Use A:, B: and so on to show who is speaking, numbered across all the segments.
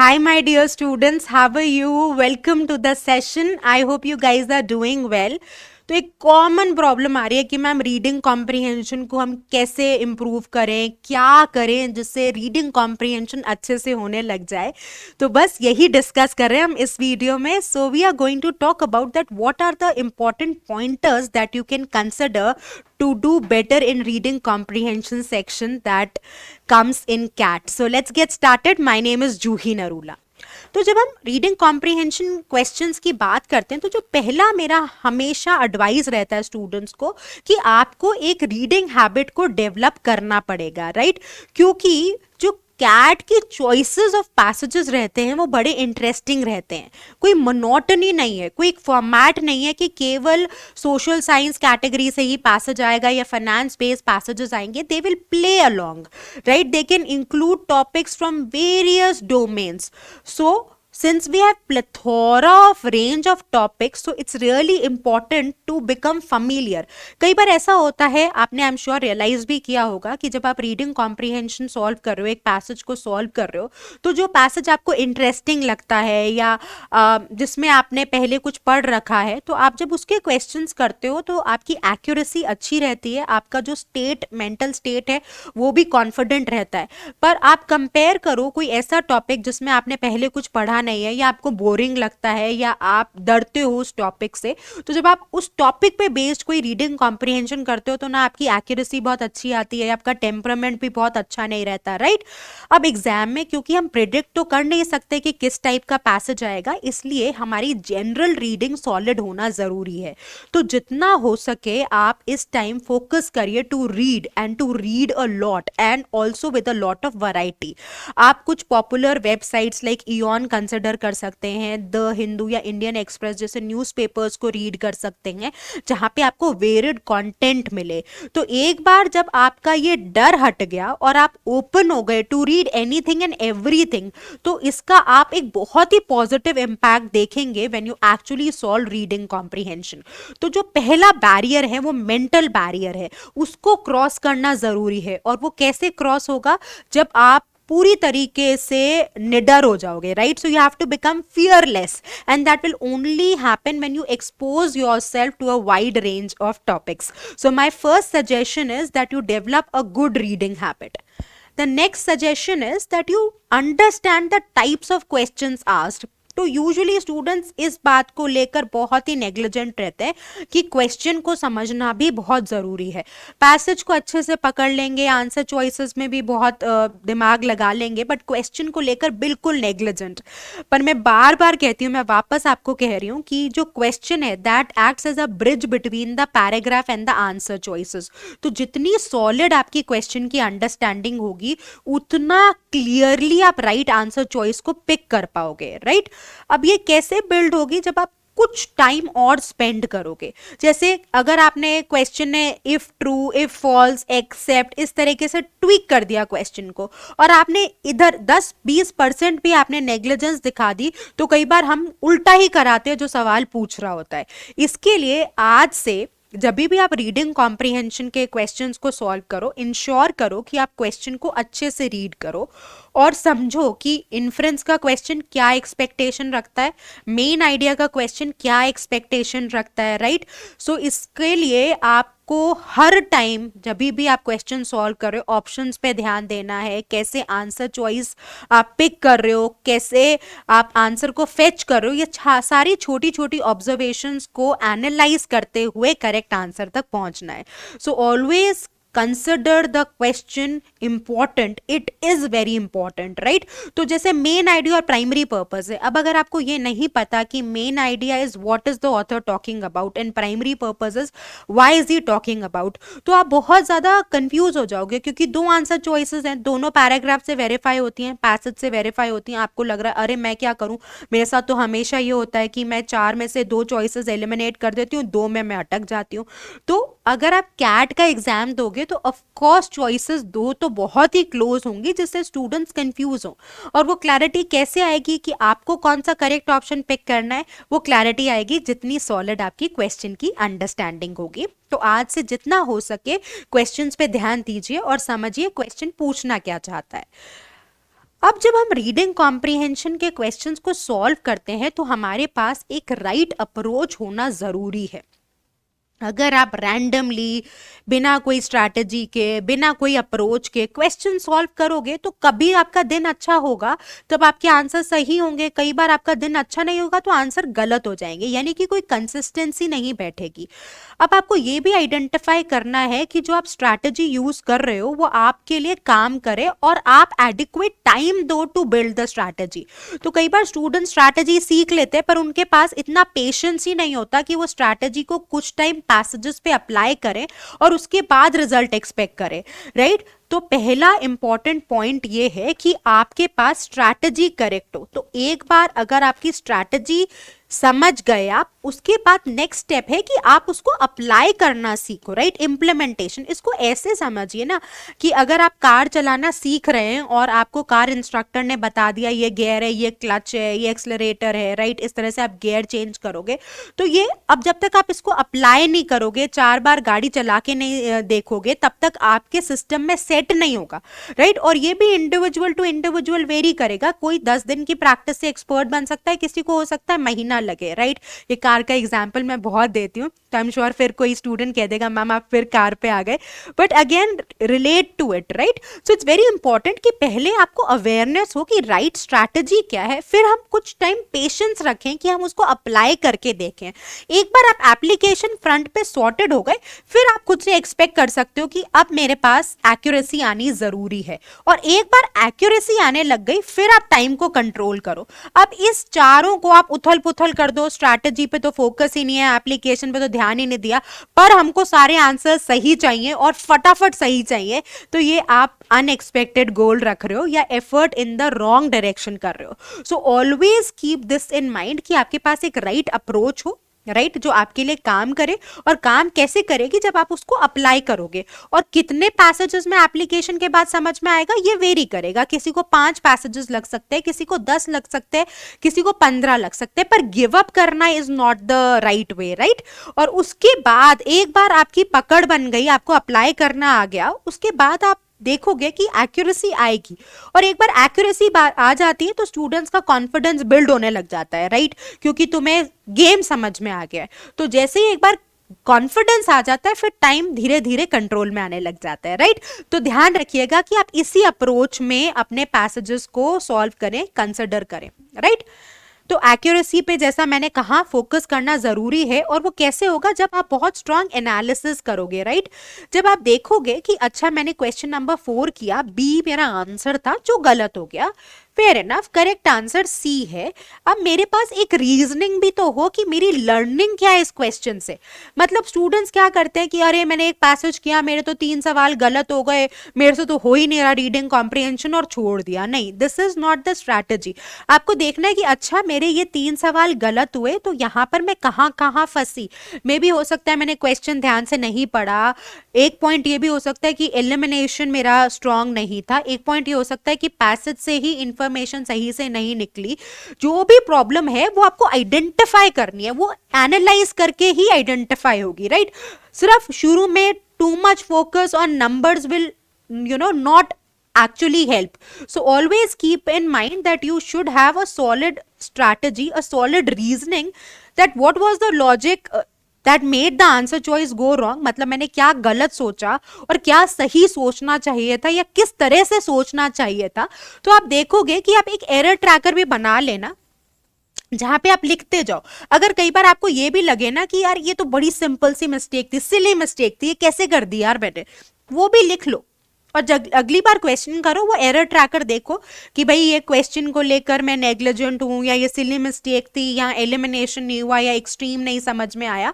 A: Hi, my dear students. How are you? Welcome to the session. I hope you guys are doing well. तो एक common problem आ रही है कि ma'am reading comprehension को हम कैसे इम्प्रूव करें, क्या करें जिससे रीडिंग कॉम्प्रिहेंशन अच्छे से होने लग जाए. तो बस यही डिस्कस कर रहे हैं हम इस वीडियो में. So we are going to talk about that what are the important pointers that you can consider to do better in reading comprehension section that comes in CAT. So let's get started. My name is Juhi Narula. तो जब हम reading comprehension questions की बात करते हैं तो जो पहला मेरा हमेशा एडवाइस रहता है स्टूडेंट्स को कि आपको एक रीडिंग हैबिट को डेवलप करना पड़ेगा, राइट? क्योंकि जो कैट की चॉइसेस ऑफ पैसेजेस रहते हैं वो बड़े इंटरेस्टिंग रहते हैं. कोई मोनोटनी नहीं है, कोई एक फॉर्मेट नहीं है कि केवल सोशल साइंस कैटेगरी से ही पैसेज आएगा या फाइनेंस बेस्ड पैसेजेस आएंगे. They will play along, right? They can include topics from various domains. So since we have plethora of range of topics, so it's really important to become familiar. कई बार ऐसा होता है, आपने I am sure realise भी किया होगा कि जब आप रीडिंग कॉम्प्रिहेंशन सॉल्व कर रहे हो, एक पैसेज को सॉल्व कर रहे हो, तो जो पैसेज आपको इंटरेस्टिंग लगता है या जिसमें आपने पहले कुछ पढ़ रखा है, तो आप जब उसके क्वेश्चंस करते हो तो आपकी एक्यूरेसी अच्छी रहती है, आपका जो स्टेट मेंटल स्टेट है वो भी कॉन्फिडेंट रहता है. पर आप कंपेयर करो कोई ऐसा टॉपिक जिसमें आपने पहले कुछ पढ़ा नहीं है या आपको बोरिंग लगता है या आप डरते हो उस टॉपिक से, तो जब आप उस टॉपिक पे बेस्ड कोई रीडिंग कॉम्प्रिहेंशन करते हो तो ना आपकी एक्यूरेसी बहुत अच्छी आती है, आपका टेम्परामेंट भी बहुत अच्छा नहीं रहता, राइट? अब एग्जाम में क्योंकि हम प्रिडिक्ट तो कर नहीं सकते कि किस टाइप का पैसेज आएगा, इसलिए हमारी जनरल रीडिंग सॉलिड होना जरूरी है. तो जितना हो सके आप इस टाइम फोकस करिए to read and to read a lot and also with a lot of variety. आप कुछ popular websites like Aeon consider कर सकते हैं, द हिंदू या इंडियन एक्सप्रेस जैसे न्यूज़पेपर्स को रीड कर सकते हैं जहां पे आपको वेरिड कंटेंट मिले. तो एक बार जब आपका ये डर हट गया और आप ओपन हो गए to read anything and everything, तो इसका आप एक बहुत ही पॉजिटिव इम्पैक्ट देखेंगे when you actually solve reading comprehension. तो जो पहला बैरियर है वो मेंटल बैरियर है, उसको क्रॉस करना जरूरी है. और वो कैसे क्रॉस होगा? जब आप पूरी तरीके से निडर हो जाओगे, right? So you have to become fearless and that will only happen when you expose yourself to a wide range of topics. So my first suggestion is that you develop a good reading habit. The next suggestion is that you understand the types of questions asked. तो usually students इस बात को लेकर बहुत ही negligent रहते हैं कि question को समझना भी बहुत ज़रूरी है. पैसेज को अच्छे से पकड़ लेंगे, आंसर चॉइसेस में भी बहुत दिमाग लगा लेंगे, बट क्वेश्चन को लेकर बिल्कुल नेग्लिजेंट. पर मैं बार बार कहती हूँ, मैं वापस आपको कह रही हूँ कि जो क्वेश्चन है that acts as a bridge between the paragraph and the answer choices. तो जितनी सॉलिड आपकी क्वेश्चन की अंडरस्टैंडिंग होगी उतना क्लियरली आप राइट आंसर चॉइस को पिक कर पाओगे, राइट? अब ये कैसे बिल्ड होगी? जब आप कुछ टाइम और स्पेंड करोगे. जैसे अगर आपने क्वेश्चन में if true, if false, except इस तरीके से ट्वीक कर दिया क्वेश्चन को और आपने इधर 10-20% भी आपने नेग्लिजेंस दिखा दी, तो कई बार हम उल्टा ही कराते हैं जो सवाल पूछ रहा होता है. इसके लिए आज से जब भी आप रीडिंग कॉम्प्रिहेंशन के क्वेश्चंस को सॉल्व करो, इंश्योर करो कि आप क्वेश्चन को अच्छे से रीड करो और समझो कि इन्फ्रेंस का क्वेश्चन क्या एक्सपेक्टेशन रखता है, मेन आइडिया का क्वेश्चन क्या एक्सपेक्टेशन रखता है, राइट? सो इसके लिए आपको हर टाइम जब भी आप क्वेश्चन सॉल्व कर रहे हो ऑप्शंस पे ध्यान देना है, कैसे आंसर चॉइस आप पिक कर रहे हो, कैसे आप आंसर को फेच कर रहे हो, ये सारी छोटी छोटी ऑब्जर्वेशंस को एनालाइज करते हुए करेक्ट आंसर तक पहुंचना है. So always consider the question important. It is very important, right? तो जैसे मेन आइडिया और प्राइमरी पर्पस है. अब अगर आपको ये नहीं पता कि main idea is what is the author talking about and primary purpose is why is he talking about, तो आप बहुत ज्यादा कंफ्यूज हो जाओगे क्योंकि दो आंसर चॉइसेस हैं, दोनों पैराग्राफ से वेरीफाई होती हैं, पैसेज से वेरीफाई होती हैं. आपको लग रहा है अरे मैं क्या करूं, मेरे साथ तो हमेशा ये होता है कि मैं 4 में से 2 चॉइसेस एलिमिनेट कर देती हूँ, 2 में मैं अटक जाती हूँ. तो अगर आप कैट का एग्जाम दोगे तो ऑफ कोर्स चॉइसेस 2 तो बहुत ही क्लोज होंगी जिससे स्टूडेंट्स कंफ्यूज हो. और वो क्लैरिटी कैसे आएगी कि आपको कौन सा करेक्ट ऑप्शन पिक करना है? वो क्लैरिटी आएगी जितनी सॉलिड आपकी क्वेश्चन की अंडरस्टैंडिंग होगी. तो आज से जितना हो सके क्वेश्चंस पे ध्यान दीजिए और समझिए क्वेश्चन पूछना क्या चाहता है. अब जब हम रीडिंग कॉम्प्रिहेंशन के क्वेश्चंस को सॉल्व करते हैं तो हमारे पास एक राइट अप्रोच होना जरूरी है। अगर आप रैंडमली बिना कोई स्ट्रैटेजी के बिना कोई अप्रोच के क्वेश्चन सॉल्व करोगे तो कभी आपका दिन अच्छा होगा तब आपके आंसर सही होंगे, कई बार आपका दिन अच्छा नहीं होगा तो आंसर गलत हो जाएंगे, यानी कि कोई कंसिस्टेंसी नहीं बैठेगी। अब आपको ये भी आइडेंटिफाई करना है कि जो आप स्ट्रैटेजी यूज कर रहे हो वो आपके लिए काम करे और आप एडिक्वेट टाइम दो टू बिल्ड द स्ट्रैटेजी। तो कई बार स्टूडेंट स्ट्रैटेजी सीख लेते हैं पर उनके पास इतना पेशेंस ही नहीं होता कि वो स्ट्रैटेजी को कुछ टाइम पैसेजेस पे अप्लाई करें और उसके बाद रिजल्ट एक्सपेक्ट करें, राइट। तो पहला इंपॉर्टेंट पॉइंट ये है कि आपके पास स्ट्रैटेजी करेक्ट हो। तो एक बार अगर आपकी स्ट्रैटेजी समझ गए आप, उसके बाद नेक्स्ट स्टेप है कि आप उसको अप्लाई करना सीखो, राइट। इम्प्लीमेंटेशन, इसको ऐसे समझिए ना कि अगर आप कार चलाना सीख रहे हैं और आपको कार इंस्ट्रक्टर ने बता दिया ये गियर है, ये क्लच है, ये एक्सलरेटर है, राइट, इस तरह से आप गियर चेंज करोगे, तो ये अब जब तक आप इसको अप्लाई नहीं करोगे, 4 बार गाड़ी चला के नहीं देखोगे, तब तक आपके सिस्टम में सेट नहीं होगा, राइट। और ये भी इंडिविजुअल टू इंडिविजुअल वेरी करेगा। कोई 10 दिन की प्रैक्टिस से एक्सपर्ट बन सकता है, किसी को हो सकता है महीना लगे, राइट। ये कार का एग्जांपल मैं बहुत देती हूँ तो आई एम श्योर फिर कोई स्टूडेंट कह देगा मैम आप फिर कार पे आ गए, but again relate to it, right. So it's very important कि पहले आपको अवेयरनेस हो कि राइट स्ट्रैटेजी क्या है, फिर हम कुछ टाइम पेशेंस रखें कि हम उसको अप्लाई करके देखें। एक बार आप एप्लीकेशन फ्रंट पे सॉर्टेड हो गए, फिर आप खुद से एक्सपेक्ट कर सकते हो कि अब मेरे पास एक्यूरेसी आनी जरूरी है। और एक बार एक्यूरेसी आने लग गई फिर आप टाइम को कंट्रोल करो। अब इस चारों को आप उथल पुथल कर दो, स्ट्रैटेजी पे तो फोकस ही नहीं है, एप्लीकेशन पे तो ध्यान ही नहीं दिया, पर हमको सारे आंसर सही चाहिए और फटाफट सही चाहिए, तो ये आप अनएक्सपेक्टेड गोल रख रहे हो या effort in the wrong direction कर रहे हो। So always keep this in mind कि आपके पास एक राइट अप्रोच हो, राइट, जो आपके लिए काम करे। और काम कैसे करेगी, जब आप उसको अप्लाई करोगे। और कितने पैसेजेस में एप्लीकेशन के बाद समझ में आएगा ये वेरी करेगा, किसी को 5 पैसेजेस लग सकते हैं, किसी को 10 लग सकते हैं, किसी को 15 लग सकते हैं, पर गिव अप करना is not the right way, right. और उसके बाद एक बार आपकी पकड़ बन गई, आपको अप्लाई करना आ गया, उसके बाद आप देखोगे कि एक्यूरेसी आएगी। और एक बार एक्यूरेसी आ जाती है तो स्टूडेंट्स का कॉन्फिडेंस बिल्ड होने लग जाता है, राइट, क्योंकि तुम्हें गेम समझ में आ गया है। तो जैसे ही एक बार कॉन्फिडेंस आ जाता है फिर टाइम धीरे धीरे कंट्रोल में आने लग जाता है, राइट। तो ध्यान रखिएगा कि आप इसी अप्रोच में अपने पैसेजेस को सॉल्व करें, कंसिडर करें, राइट। तो एक्यूरेसी पे जैसा मैंने कहा फोकस करना जरूरी है। और वो कैसे होगा, जब आप बहुत स्ट्रांग एनालिसिस करोगे, राइट। जब आप देखोगे कि अच्छा मैंने क्वेश्चन नंबर 4 किया, बी मेरा आंसर था जो गलत हो गया, fair enough, correct answer C है। अब मेरे पास एक रीजनिंग भी तो हो कि मेरी लर्निंग क्या है इस क्वेश्चन से। मतलब स्टूडेंट्स क्या करते हैं कि अरे मैंने एक पैसेज किया, मेरे तो 3 सवाल गलत हो गए, मेरे से तो हो ही नहीं रहा रीडिंग कॉम्प्रिहेंशन, और छोड़ दिया। नहीं, this is not the strategy. आपको देखना है कि अच्छा मेरे ये 3 सवाल गलत हुए तो यहाँ पर मैं कहाँ कहाँ फंसी। मे भी हो सकता है मैंने क्वेश्चन ध्यान से नहीं पढ़ा, एक पॉइंट ये भी हो सकता है कि एलिमिनेशन मेरा स्ट्रांग नहीं था, एक पॉइंट ये हो सकता है कि पैसेज से ही इंफॉर्मेशन सही से नहीं निकली। जो भी प्रॉब्लम है वो आपको आइडेंटिफाई करनी है, वो एनालाइज करके ही आइडेंटिफाई होगी, राइट। सिर्फ शुरू में too much focus on numbers will not actually help. So always keep in mind that you should have a solid strategy, a solid reasoning that what was the logic that made the answer choice go wrong. मतलब मैंने क्या गलत सोचा और क्या सही सोचना चाहिए था या किस तरह से सोचना चाहिए था। तो आप देखोगे कि आप एक एरर ट्रैकर भी बना लेना जहां पे आप लिखते जाओ। अगर कई बार आपको ये भी लगे ना कि यार ये तो बड़ी सिंपल सी मिस्टेक थी, सिली मिस्टेक थी, ये कैसे कर दी यार मैंने, वो भी लिख लो। और अगली बार क्वेश्चन करो वो एरर ट्रैकर देखो कि भाई ये क्वेश्चन को लेकर मैं नेग्लिजेंट हूं या ये सिली मिस्टेक थी या एलिमिनेशन नहीं हुआ या एक्सट्रीम नहीं समझ में आया।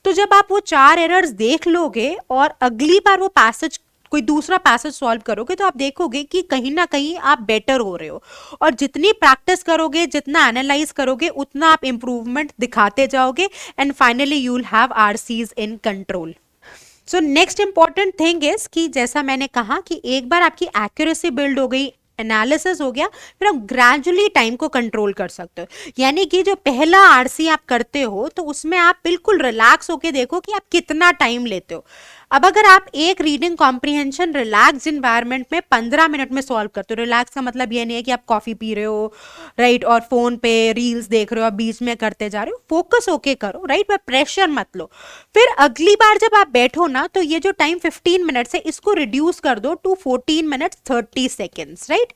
A: तो जब आप वो 4 एरर्स देख लोगे और अगली बार वो पैसेज कोई दूसरा पैसेज सॉल्व करोगे तो आप देखोगे कि कहीं ना कहीं आप बेटर हो रहे हो। और जितनी प्रैक्टिस करोगे, जितना एनालाइज करोगे, उतना आप इंप्रूवमेंट दिखाते जाओगे and finally you will have RCs in control. So next important thing is कि जैसा मैंने कहा कि एक बार आपकी एक्यूरेसी बिल्ड हो गई, एनालिसिस हो गया, फिर आप ग्रेजुअली टाइम को कंट्रोल कर सकते हो। यानी कि जो पहला आरसी आप करते हो तो उसमें आप बिल्कुल रिलैक्स होके देखो कि आप कितना टाइम लेते हो। अब अगर आप एक रीडिंग कॉम्प्रिहेंशन रिलैक्स इन्वायरमेंट में 15 मिनट में सॉल्व करते हो, रिलैक्स का मतलब ये नहीं है कि आप कॉफी पी रहे हो राइट और फोन पे रील्स देख रहे हो, आप बीच में करते जा रहे हो, फोकस होके करो राइट, प्रेशर मत लो। फिर अगली बार जब आप बैठो ना, तो ये जो टाइम 15 मिनट्स है इसको रिड्यूस कर दो टू 14 मिनट्स 30 सेकेंड्स राइट।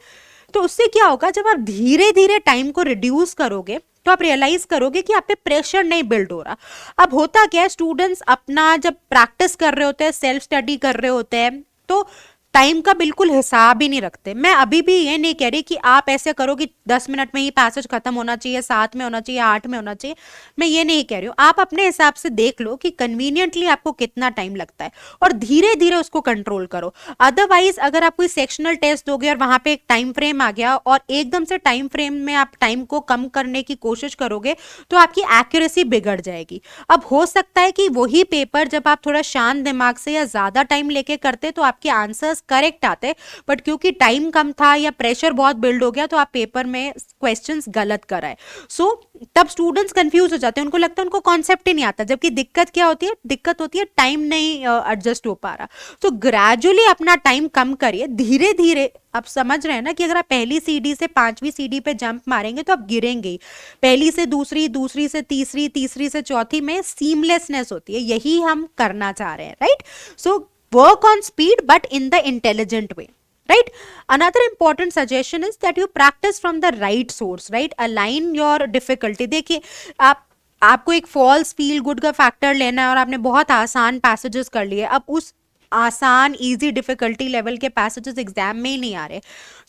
A: तो उससे क्या होगा, जब आप धीरे धीरे टाइम को रिड्यूस करोगे तो आप रियलाइज करोगे कि आप पे प्रेशर नहीं बिल्ड हो रहा। अब होता क्या है, स्टूडेंट्स अपना जब प्रैक्टिस कर रहे होते हैं, सेल्फ स्टडी कर रहे होते हैं, तो टाइम का बिल्कुल हिसाब ही नहीं रखते। मैं अभी भी ये नहीं कह रही कि आप ऐसे करो कि 10 मिनट में ही पैसेज खत्म होना चाहिए, 7 में होना चाहिए, 8 में होना चाहिए, मैं ये नहीं कह रही हूँ। आप अपने हिसाब से देख लो कि कन्वीनियंटली आपको कितना टाइम लगता है और धीरे धीरे उसको कंट्रोल करो। अदरवाइज अगर आप कोई सेक्शनल टेस्ट दोगे और वहां पे एक टाइम फ्रेम आ गया और एकदम से टाइम फ्रेम में आप टाइम को कम करने की कोशिश करोगे तो आपकी एक्यूरेसी बिगड़ जाएगी। अब हो सकता है कि वही पेपर जब आप थोड़ा शांत दिमाग से या ज्यादा टाइम लेके करते तो आपके आंसर्स करेक्ट आते, बट क्योंकि टाइम कम था या प्रेशर बहुत बिल्ड हो गया तो आप पेपर में क्वेश्चंस गलत कराए। सो तब स्टूडेंट्स कंफ्यूज हो जाते हैं, उनको लगता है उनको कॉन्सेप्ट ही नहीं आता, जबकि दिक्कत क्या होती है, दिक्कत होती है टाइम नहीं एडजस्ट हो पा रहा। तो ग्रेजुअली अपना टाइम कम करिए, धीरे धीरे। आप समझ रहे हैं ना कि अगर आप पहली सीढ़ी से 5वीं सीढ़ी पे जंप मारेंगे तो आप गिरेंगे ही। पहली से दूसरी, दूसरी से तीसरी, तीसरी से चौथी में सीमलेसनेस होती है, यही हम करना चाह रहे हैं right. So work on speed but in the intelligent way, right? Another important suggestion is that you practice from the right source, right? Align your difficulty। देखिए आपको एक फॉल्स फील गुड का फैक्टर लेना है और आपने बहुत आसान पैसेजेस कर लिए, अब उस आसान इजी डिफिकल्टी लेवल के पैसेजेस एग्जाम में ही नहीं आ रहे,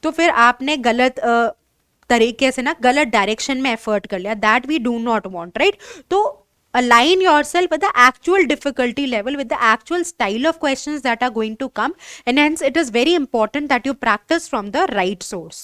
A: तो फिर आपने गलत तरीके से ना गलत डायरेक्शन में एफर्ट कर लिया, that we do not want right. तो align yourself with the actual difficulty level, with the actual style of questions that are going to come, and hence it is very important that you practice from the right source।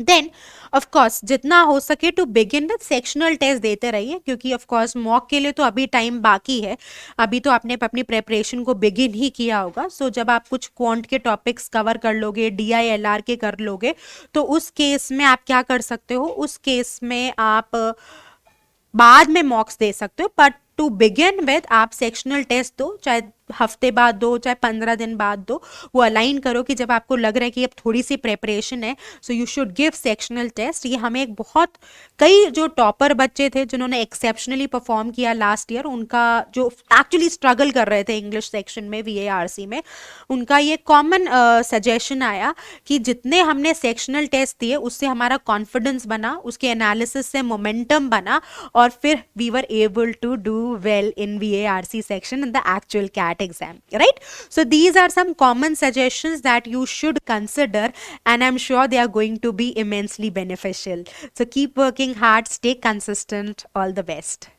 A: Then of course जितना हो सके to begin with sectional test देते रहिए, क्योंकि of course mock के लिए तो अभी टाइम बाकी है, अभी तो आपने अपनी प्रेपरेशन को बिगिन ही किया होगा। सो जब आप कुछ क्वांट के टॉपिक्स कवर कर लोगे, DILR के कर लोगे, तो उस केस में आप क्या कर सकते हो, उस केस में आप बाद में मॉक्स दे सकते हो, बट टू बिगिन विद आप सेक्शनल टेस्ट दो, चाहे हफ्ते बाद दो, चाहे 15 दिन बाद दो। वो अलाइन करो कि जब आपको लग रहा है कि अब थोड़ी सी प्रेपरेशन है, so you should give sectional test. ये हमें एक बहुत कई जो टॉपर बच्चे थे जिन्होंने एक्सेप्शनली परफॉर्म किया लास्ट ईयर, उनका जो एक्चुअली स्ट्रगल कर रहे थे इंग्लिश सेक्शन में VARC में, उनका ये कॉमन सजेशन आया कि जितने हमने सेक्शनल टेस्ट दिए उससे हमारा कॉन्फिडेंस बना, उसके एनालिसिस से मोमेंटम बना, और फिर we were able to do well in VARC section in the actual CAT exam, right? So these are some common suggestions that you should consider, and I'm sure they are going to be immensely beneficial. So keep working hard, stay consistent. All the best.